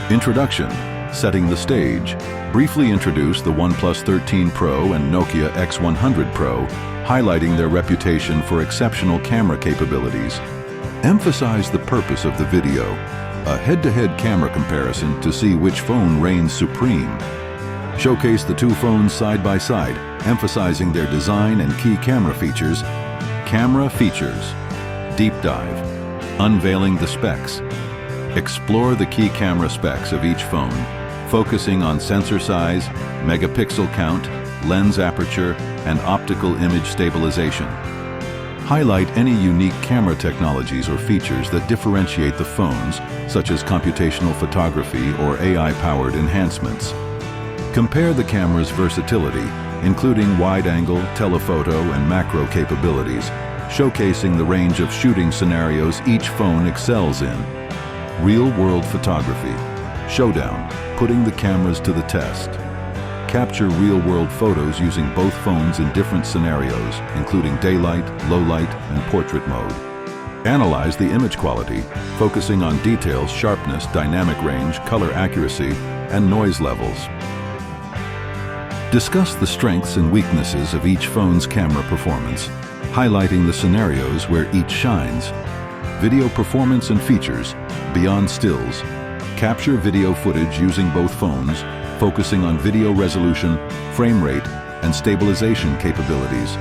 Introduction. Setting the stage. Briefly introduce the OnePlus 13 Pro and Nokia X100 Pro, highlighting their reputation for exceptional camera capabilities. Emphasize the purpose of the video, a head-to-head camera comparison to see which phone reigns supreme. Showcase the two phones side by side, emphasizing their design and key camera features. Camera features. Deep dive. Unveiling the specs. Explore the key camera specs of each phone, focusing on sensor size, megapixel count, lens aperture, and optical image stabilization. Highlight any unique camera technologies or features that differentiate the phones, such as computational photography or AI-powered enhancements. Compare the camera's versatility, including wide-angle, telephoto, and macro capabilities, showcasing the range of shooting scenarios each phone excels in. Real-world photography. Showdown, putting the cameras to the test. Capture real-world photos using both phones in different scenarios, including daylight, low light, and portrait mode. Analyze the image quality, focusing on details, sharpness, dynamic range, color accuracy, and noise levels. Discuss the strengths and weaknesses of each phone's camera performance, highlighting the scenarios where each shines. Video performance and features, beyond stills. Capture video footage using both phones, focusing on video resolution, frame rate, and stabilization capabilities.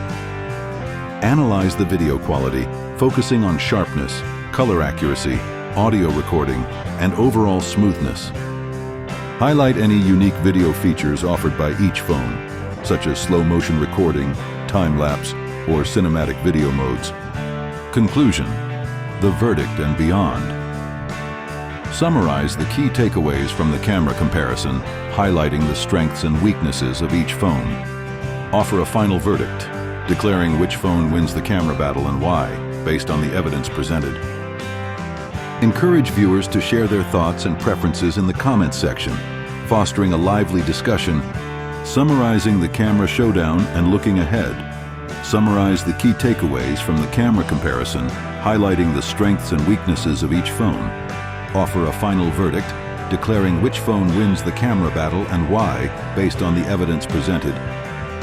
Analyze the video quality, focusing on sharpness, color accuracy, audio recording, and overall smoothness. Highlight any unique video features offered by each phone, such as slow motion recording, time-lapse, or cinematic video modes. Conclusion. The verdict and beyond. Summarize the key takeaways from the camera comparison, highlighting the strengths and weaknesses of each phone. Offer a final verdict, declaring which phone wins the camera battle and why, based on the evidence presented. Encourage viewers to share their thoughts and preferences in the comments section, fostering a lively discussion. Summarizing the camera showdown and looking ahead. Summarize the key takeaways from the camera comparison, highlighting the strengths and weaknesses of each phone. Offer a final verdict, declaring which phone wins the camera battle and why, based on the evidence presented.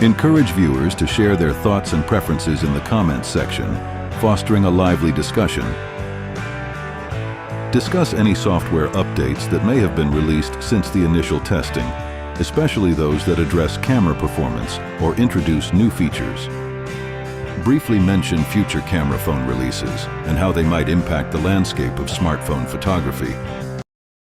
Encourage viewers to share their thoughts and preferences in the comments section, fostering a lively discussion. Discuss any software updates that may have been released since the initial testing, especially those that address camera performance or introduce new features. Briefly mention future camera phone releases and how they might impact the landscape of smartphone photography.